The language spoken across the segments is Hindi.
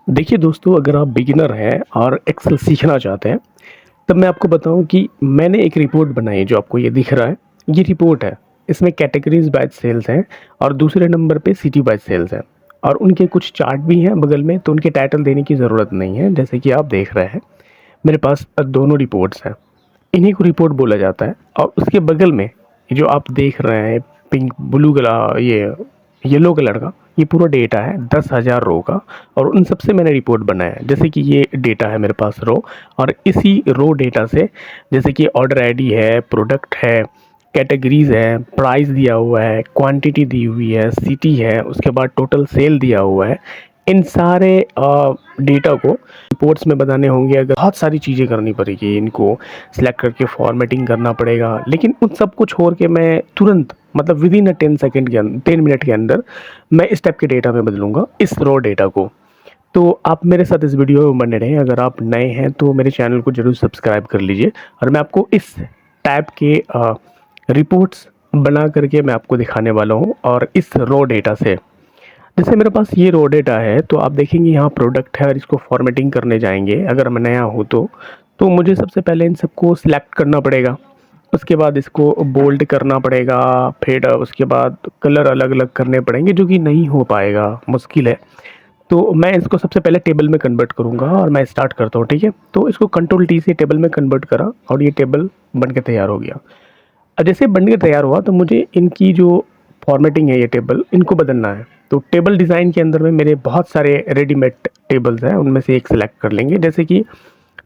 देखिए दोस्तों, अगर आप बिगिनर हैं और एक्सेल सीखना चाहते हैं, तब मैं आपको बताऊँ कि मैंने एक रिपोर्ट बनाई है जो आपको ये दिख रहा है, ये रिपोर्ट है। इसमें कैटेगरीज़ बाय सेल्स हैं और दूसरे नंबर पे सिटी बाय सेल्स हैं और उनके कुछ चार्ट भी हैं बगल में, तो उनके टाइटल देने की ज़रूरत नहीं है, जैसे कि आप देख रहे हैं। मेरे पास दोनों रिपोर्ट्स हैं, इन्हीं को रिपोर्ट बोला जाता है और उसके बगल में ये जो आप देख रहे हैं पिंक ब्लू कलर ये येलो कलर का, ये पूरा डेटा है 10,000 रो का और उन सब से मैंने रिपोर्ट बनाया है। जैसे कि ये डेटा है मेरे पास रो और इसी रो डेटा से जैसे कि ऑर्डर आईडी है, प्रोडक्ट है, कैटेगरीज़ है, प्राइस दिया हुआ है, क्वांटिटी दी हुई है, सिटी है, उसके बाद टोटल सेल दिया हुआ है। इन सारे डेटा को रिपोर्ट्स में बनाने होंगे, अगर बहुत सारी चीज़ें करनी पड़ेगी, इनको सिलेक्ट करके फॉर्मेटिंग करना पड़ेगा, लेकिन उन सब को छोड़ के मैं तुरंत मतलब विद इन 10 सेकंड के अंदर 10 मिनट के अंदर मैं इस टाइप के डेटा में बदलूंगा, इस रो डेटा को। तो आप मेरे साथ इस वीडियो में बने रहें। अगर आप नए हैं तो मेरे चैनल को ज़रूर सब्सक्राइब कर लीजिए और मैं आपको इस टाइप के रिपोर्ट्स बना करके मैं आपको दिखाने वाला हूँ। और इस रो डेटा से जैसे मेरे पास ये रो डेटा है, तो आप देखेंगे यहाँ प्रोडक्ट है और इसको फॉर्मेटिंग करने जाएंगे अगर मैं नया हूँ तो मुझे सबसे पहले इन सबको सिलेक्ट करना पड़ेगा। उसके बाद इसको बोल्ड करना पड़ेगा, फिर उसके बाद कलर अलग अलग करने पड़ेंगे, जो कि नहीं हो पाएगा, मुश्किल है। तो मैं इसको सबसे पहले टेबल में कन्वर्ट करूँगा और मैं स्टार्ट करता हूँ, ठीक है। तो इसको कंट्रोल टी से टेबल में कन्वर्ट करा और ये टेबल बन के तैयार हो गया। अब जैसे बन के तैयार हुआ तो मुझे इनकी जो फॉर्मेटिंग है, ये टेबल इनको बदलना है। तो टेबल डिज़ाइन के अंदर में मेरे बहुत सारे रेडीमेड टेबल्स हैं, उनमें से एक सेलेक्ट कर लेंगे। जैसे कि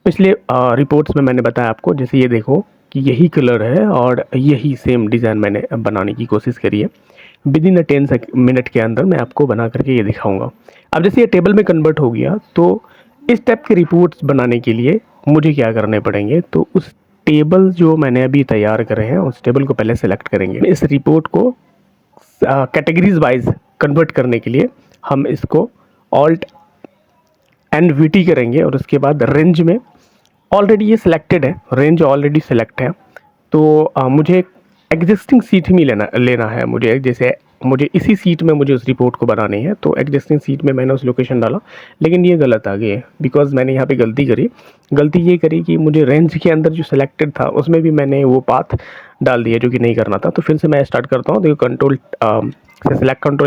पिछले रिपोर्ट्स में मैंने बताया आपको, जैसे ये देखो कि यही कलर है और यही सेम डिज़ाइन मैंने बनाने की कोशिश करी है। विद इन 10 मिनट के अंदर मैं आपको बना करके ये दिखाऊंगा। अब जैसे ये टेबल में कन्वर्ट हो गया, तो इस टाइप के रिपोर्ट्स बनाने के लिए मुझे क्या करने पड़ेंगे, तो उस टेबल जो मैंने अभी तैयार करे हैं उस टेबल को पहले सेलेक्ट करेंगे। इस रिपोर्ट को कैटेगरीज वाइज कन्वर्ट करने के लिए हम इसको ऑल्ट एंड वीटी करेंगे और उसके बाद रेंज में ऑलरेडी ये सिलेक्टेड है, रेंज ऑलरेडी सेलेक्ट है। तो मुझे एग्जिस्टिंग सीट में लेना है मुझे। जैसे मुझे इसी सीट में मुझे उस रिपोर्ट को बनानी है, तो एग्जिस्टिंग सीट में मैंने उस लोकेशन डाला, लेकिन ये गलत आ गई है बिकॉज मैंने यहाँ पे गलती करी। गलती ये करी कि मुझे रेंज के अंदर जो सिलेक्टेड था उसमें भी मैंने वो पाथ डाल दिया जो कि नहीं करना था। तो फिर से मैं स्टार्ट करता हूँ। देखो कंट्रोल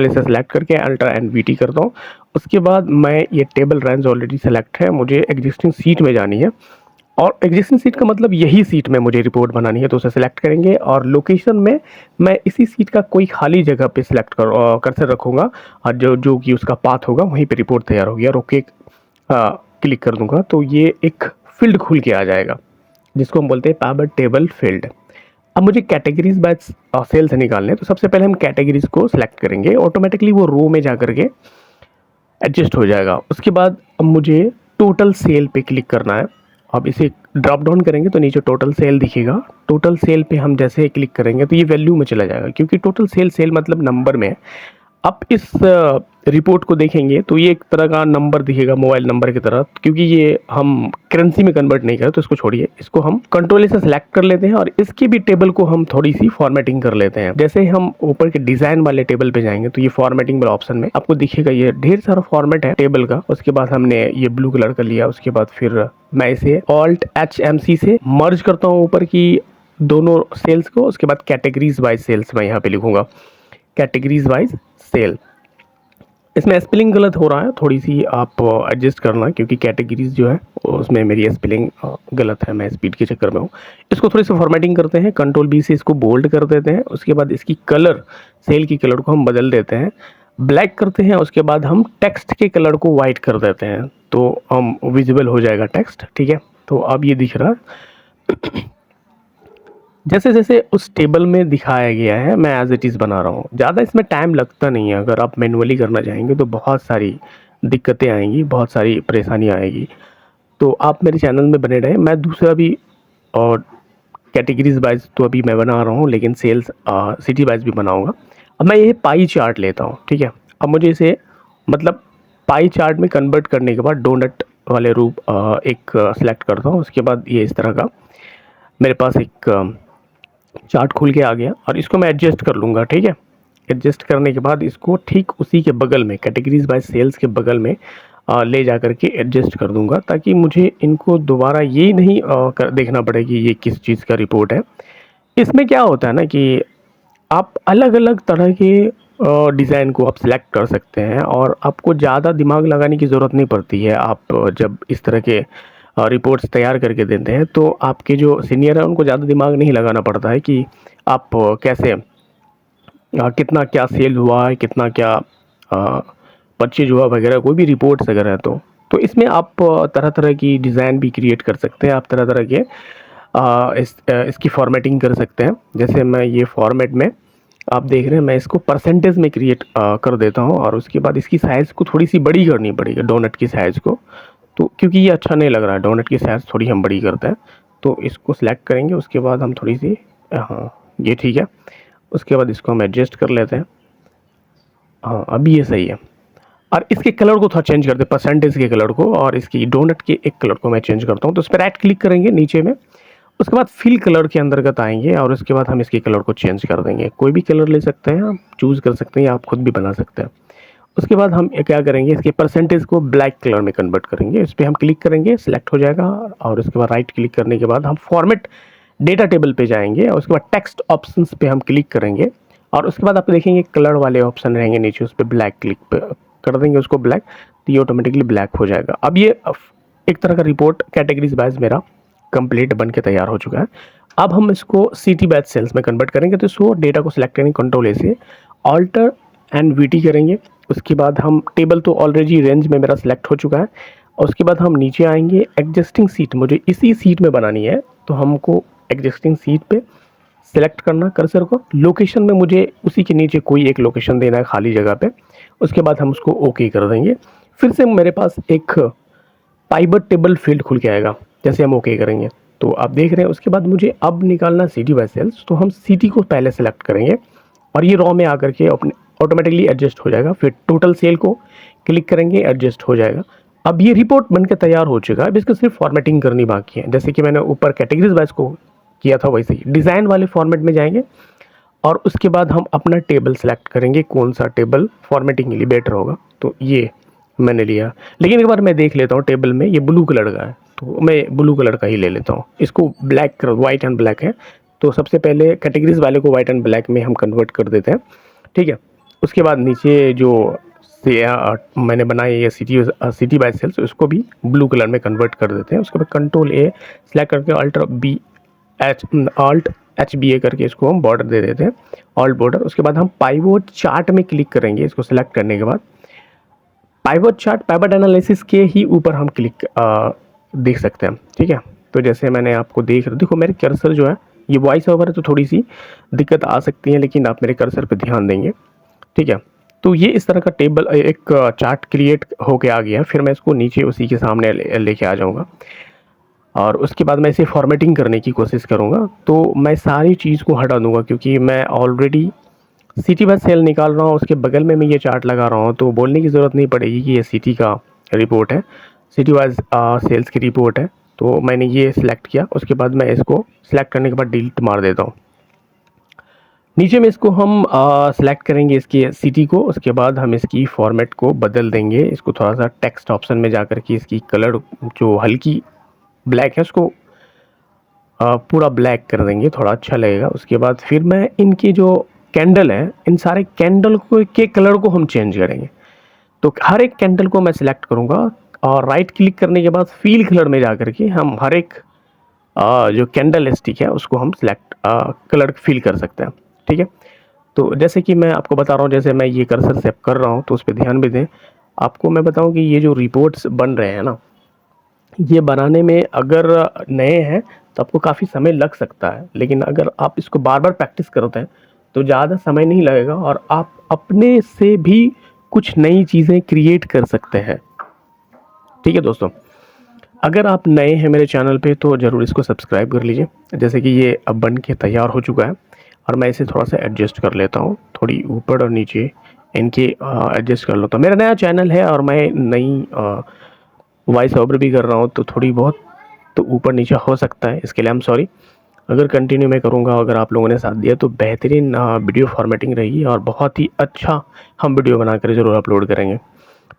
से सेलेक्ट करके अल्ट्रा एंड वीटी करता हूँ। उसके बाद मैं ये टेबल रेंज ऑलरेडी सेलेक्ट है, मुझे एग्जिस्टिंग सीट में जानी है और एग्जिस्टिंग सीट का मतलब यही सीट में मुझे रिपोर्ट बनानी है, तो उसे सेलेक्ट करेंगे और लोकेशन में मैं इसी सीट का कोई खाली जगह पे सिलेक्ट कर्सर रखूँगा और जो कि उसका पाथ होगा वहीं पे रिपोर्ट तैयार होगी और ओके क्लिक कर दूंगा, तो ये एक फील्ड खुल के आ जाएगा जिसको हम बोलते हैं पावर टेबल फील्ड। अब मुझे कैटेगरीज बाय सेल से निकालने हैं, तो सबसे पहले हम कैटेगरीज को सिलेक्ट करेंगे, ऑटोमेटिकली वो रो में जा करके एडजस्ट हो जाएगा। उसके बाद अब मुझे टोटल सेल पे क्लिक करना है। अब इसे ड्रॉप डाउन करेंगे तो नीचे टोटल सेल दिखेगा। टोटल सेल पे हम जैसे क्लिक करेंगे तो ये वैल्यू में चला जाएगा, क्योंकि टोटल सेल मतलब नंबर में है। आप इस रिपोर्ट को देखेंगे तो ये एक तरह का नंबर दिखेगा, मोबाइल नंबर की तरह, क्योंकि ये हम करेंसी में कन्वर्ट नहीं करें, तो इसको छोड़िए। इसको हम कंट्रोल से सेलेक्ट कर लेते हैं और इसकी भी टेबल को हम थोड़ी सी फॉर्मेटिंग कर लेते हैं। जैसे हम ऊपर के डिजाइन वाले टेबल पे जाएंगे तो ये फॉर्मेटिंग वाले ऑप्शन में आपको दिखेगा, ये ढेर सारा फॉर्मेट है टेबल का। उसके बाद हमने ये ब्लू कलर का लिया, उसके बाद फिर मैं इसे ऑल्ट HMC से मर्ज करता हूँ ऊपर की दोनों सेल्स को। उसके बाद कैटेगरीज वाइज सेल्स मैं यहाँ पे लिखूंगा, कैटेगरीज वाइज सेल। इसमें स्पेलिंग गलत हो रहा है, थोड़ी सी आप एडजस्ट करना, क्योंकि कैटेगरीज जो है उसमें मेरी स्पेलिंग गलत है, मैं स्पीड के चक्कर में हूँ। इसको थोड़ी सी फॉर्मेटिंग करते हैं, कंट्रोल B से इसको बोल्ड कर देते हैं। उसके बाद इसकी कलर, सेल की कलर को हम बदल देते हैं, ब्लैक करते हैं। उसके बाद हम टेक्स्ट के कलर को वाइट कर देते हैं, तो हम विजिबल हो जाएगा टेक्स्ट, ठीक है। तो अब ये दिख रहा है जैसे जैसे उस टेबल में दिखाया गया है, मैं एज इट इज़ बना रहा हूँ। ज़्यादा इसमें टाइम लगता नहीं है। अगर आप मैनुअली करना चाहेंगे तो बहुत सारी दिक्कतें आएंगी, बहुत सारी परेशानियाँ आएगी। तो आप मेरे चैनल में बने रहें। मैं दूसरा भी और कैटेगरीज वाइज तो अभी मैं बना रहा हूँ, लेकिन सेल्स सिटी वाइज भी बनाऊँगा। अब मैं ये पाई चार्ट लेता हूँ, ठीक है। अब मुझे इसे मतलब पाई चार्ट में कन्वर्ट करने के बाद डोनट वाले रूप एक सेलेक्ट करता हूँ। उसके बाद ये इस तरह का मेरे पास एक चार्ट खुल के आ गया और इसको मैं एडजस्ट कर लूँगा, ठीक है। एडजस्ट करने के बाद इसको ठीक उसी के बगल में कैटेगरीज बाय सेल्स के बगल में ले जा कर के एडजस्ट कर दूँगा, ताकि मुझे इनको दोबारा ये नहीं देखना पड़े कि ये किस चीज़ का रिपोर्ट है। इसमें क्या होता है ना कि आप अलग-अलग तरह के डिज़ाइन को आप सिलेक्ट कर सकते हैं और आपको ज़्यादा दिमाग लगाने की ज़रूरत नहीं पड़ती है। आप जब इस तरह के रिपोर्ट्स तैयार करके देते हैं, तो आपके जो सीनियर हैं उनको ज़्यादा दिमाग नहीं लगाना पड़ता है कि आप कैसे कितना क्या सेल हुआ है, कितना क्या परचेज हुआ वगैरह, कोई भी रिपोर्ट्स अगर है तो इसमें आप तरह-तरह की डिज़ाइन भी क्रिएट कर सकते हैं। आप तरह-तरह के इसकी फॉर्मेटिंग कर सकते हैं। जैसे मैं ये फॉर्मेट में आप देख रहे हैं, मैं इसको परसेंटेज में क्रिएट कर देता हूँ और उसके बाद इसकी साइज़ को थोड़ी-सी बड़ी करनी पड़ेगी, डोनट की साइज़ को। तो क्योंकि ये अच्छा नहीं लग रहा है, डोनट की साइज़ थोड़ी हम बड़ी करते हैं। तो इसको सिलेक्ट करेंगे, उसके बाद हम थोड़ी-सी हाँ, ये ठीक है। उसके बाद इसको हम एडजस्ट कर लेते हैं। हाँ, अभी ये सही है। और इसके कलर को थोड़ा चेंज करते हैं, परसेंटेज के कलर को, और इसकी डोनट के एक कलर को मैं चेंज करता हूँ। तो इस पर राइट क्लिक करेंगे नीचे में, उसके बाद फिल कलर के अंतर्गत आएँगे और उसके बाद हम इसके कलर को चेंज कर देंगे। कोई भी कलर ले सकते हैं आप, चूज़ कर सकते हैं या आप खुद भी बना सकते हैं। उसके बाद हम क्या करेंगे, इसके परसेंटेज को ब्लैक कलर में कन्वर्ट करेंगे। इस पे हम क्लिक करेंगे, सिलेक्ट हो जाएगा और उसके बाद राइट क्लिक करने के बाद हम फॉर्मेट डेटा टेबल पे जाएँगे और उसके बाद टेक्स्ट ऑप्शंस पे हम क्लिक करेंगे और उसके बाद आप देखेंगे कलर वाले ऑप्शन रहेंगे नीचे, उस पे ब्लैक क्लिक कर देंगे उसको ब्लैक, तो ये ऑटोमेटिकली ब्लैक हो जाएगा। अब ये एक तरह का रिपोर्ट कैटेगरीज वाइज मेरा कंप्लीट बन के तैयार हो चुका है। अब हम इसको सिटी बैच सेल्स में कन्वर्ट करेंगे। तो इसको डेटा को सिलेक्ट करेंगे, कंट्रोल ए से ऑल्टर एंड वीटी करेंगे। उसके बाद हम टेबल तो ऑलरेडी रेंज में मेरा सिलेक्ट हो चुका है और उसके बाद हम नीचे आएंगे, एग्जिस्टिंग सीट मुझे इसी सीट में बनानी है, तो हमको एग्जिस्टिंग सीट पे सेलेक्ट करना कर्सर को। लोकेशन में मुझे उसी के नीचे कोई एक लोकेशन देना है खाली जगह पे। उसके बाद हम उसको ओके कर देंगे। फिर से मेरे पास एक पाइवट टेबल फील्ड खुल के आएगा जैसे हम ओके करेंगे। तो आप देख रहे हैं, उसके बाद मुझे अब निकालना सिटी बाय सेल्स, तो हम सिटी को पहले सेलेक्ट करेंगे और ये रॉ में आकर के अपने ऑटोमेटिकली एडजस्ट हो जाएगा। फिर टोटल सेल को क्लिक करेंगे, एडजस्ट हो जाएगा। अब ये रिपोर्ट बनकर तैयार हो चुका है। अब इसको सिर्फ फॉर्मेटिंग करनी बाकी है। जैसे कि मैंने ऊपर कैटेगरीज वाइज को किया था वैसे ही डिज़ाइन वाले फॉर्मेट में जाएंगे और उसके बाद हम अपना टेबल सेलेक्ट करेंगे, कौन सा टेबल फॉर्मेटिंग के लिए बेटर होगा। तो ये मैंने लिया, लेकिन एक बार मैं देख लेता हूँ टेबल में ये ब्लू कलर का है, तो मैं ब्लू कलर का ही ले लेता हूँ। इसको ब्लैक कर, वाइट एंड ब्लैक है, तो सबसे पहले कैटेगरीज वाले को वाइट एंड ब्लैक में हम कन्वर्ट कर देते हैं, ठीक है। उसके बाद नीचे जो मैंने बनाया ये सिटी बाय सेल्स, उसको भी ब्लू कलर में कन्वर्ट कर देते हैं। उसके बाद कंट्रोल ए सेलेक्ट करके ऑल्ट एच बी ए करके इसको हम बॉर्डर दे देते हैं, ऑल्ट बॉर्डर। उसके बाद हम पाइवोट चार्ट में क्लिक करेंगे। इसको सिलेक्ट करने के बाद पाइवट चार्ट, पाइवट एनालिसिस के ही ऊपर हम क्लिक देख सकते हैं, ठीक है। तो जैसे मैंने आपको देखो मेरे कर्सर जो है, ये वॉइस ओवर है तो थोड़ी सी दिक्कत आ सकती है, लेकिन आप मेरे कर्सर पे ध्यान देंगे, ठीक है। तो ये इस तरह का टेबल एक चार्ट क्रिएट होके आ गया। फिर मैं इसको नीचे उसी के सामने लेके आ जाऊँगा और उसके बाद मैं इसे फॉर्मेटिंग करने की कोशिश करूँगा। तो मैं सारी चीज़ को हटा दूँगा क्योंकि मैं ऑलरेडी सिटी बाय सेल निकाल रहा हूँ, उसके बगल में मैं ये चार्ट लगा रहा हूँ, तो बोलने की ज़रूरत नहीं पड़ेगी कि ये सिटी का रिपोर्ट है, सिटी वाइज सेल्स की रिपोर्ट है। तो मैंने ये सिलेक्ट किया, उसके बाद मैं इसको सिलेक्ट करने के बाद डिलीट मार देता हूँ। नीचे में इसको हम सिलेक्ट करेंगे इसकी सिटी को, उसके बाद हम इसकी फॉर्मेट को बदल देंगे। इसको थोड़ा सा टेक्स्ट ऑप्शन में जाकर के इसकी कलर जो हल्की ब्लैक है उसको पूरा ब्लैक कर देंगे, थोड़ा अच्छा लगेगा। उसके बाद फिर मैं इनकी जो कैंडल है, इन सारे कैंडल को के कलर को हम चेंज करेंगे। तो हर एक कैंडल को मैं सिलेक्ट करूँगा और राइट क्लिक करने के बाद फील कलर में जाकर के हम हर एक जो कैंडल स्टिक है उसको हम सिलेक्ट कलर फील कर सकते हैं, ठीक है। तो जैसे कि मैं आपको बता रहा हूँ, जैसे मैं ये कर्सर सेव कर रहा हूँ तो उस पर ध्यान भी दें। आपको मैं बताऊँ कि ये जो रिपोर्ट्स बन रहे हैं ना, ये बनाने में अगर नए हैं तो आपको काफ़ी समय लग सकता है, लेकिन अगर आप इसको बार बार प्रैक्टिस करते हैं तो ज़्यादा समय नहीं लगेगा और आप अपने से भी कुछ नई चीज़ें क्रिएट कर सकते हैं, ठीक है दोस्तों। अगर आप नए हैं मेरे चैनल पे तो ज़रूर इसको सब्सक्राइब कर लीजिए। जैसे कि ये अब बन के तैयार हो चुका है और मैं इसे थोड़ा सा एडजस्ट कर लेता हूँ, थोड़ी ऊपर और नीचे इनके एडजस्ट कर लेता हूँ। मेरा नया चैनल है और मैं नई वॉइस ओवर भी कर रहा हूँ, तो थोड़ी बहुत तो ऊपर नीचे हो सकता है, इसके लिए आई एम सॉरी। अगर कंटिन्यू मैं करूँगा, अगर आप लोगों ने साथ दिया तो बेहतरीन वीडियो फॉर्मेटिंग रहेगी और बहुत ही अच्छा हम वीडियो बना कर ज़रूर अपलोड करेंगे।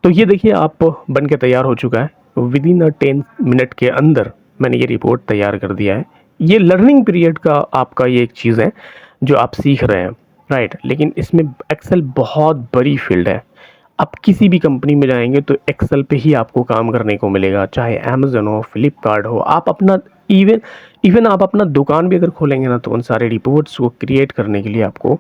तो ये देखिए आप बन के तैयार हो चुका है। विदिन अ 10 मिनट के अंदर मैंने ये रिपोर्ट तैयार कर दिया है। ये लर्निंग पीरियड का आपका ये एक चीज़ है जो आप सीख रहे हैं, राइट? लेकिन इसमें एक्सेल बहुत बड़ी फील्ड है। आप किसी भी कंपनी में जाएँगे तो एक्सेल पे ही आपको काम करने को मिलेगा, चाहे अमेज़न हो, फ्लिपकार्ट हो। आप अपना इवन इवन आप अपना दुकान भी अगर खोलेंगे ना तो उन सारे रिपोर्ट्स को क्रिएट करने के लिए आपको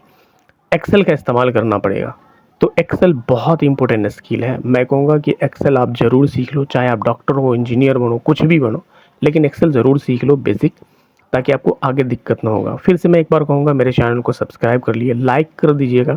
एक्सेल का इस्तेमाल करना पड़ेगा। तो एक्सेल बहुत इंपॉर्टेंट स्किल है। मैं कहूँगा कि एक्सेल आप ज़रूर सीख लो, चाहे आप डॉक्टर हो, इंजीनियर बनो, कुछ भी बनो, लेकिन एक्सेल ज़रूर सीख लो बेसिक, ताकि आपको आगे दिक्कत ना होगा। फिर से मैं एक बार कहूँगा मेरे चैनल को सब्सक्राइब कर लिए, लाइक कर दीजिएगा।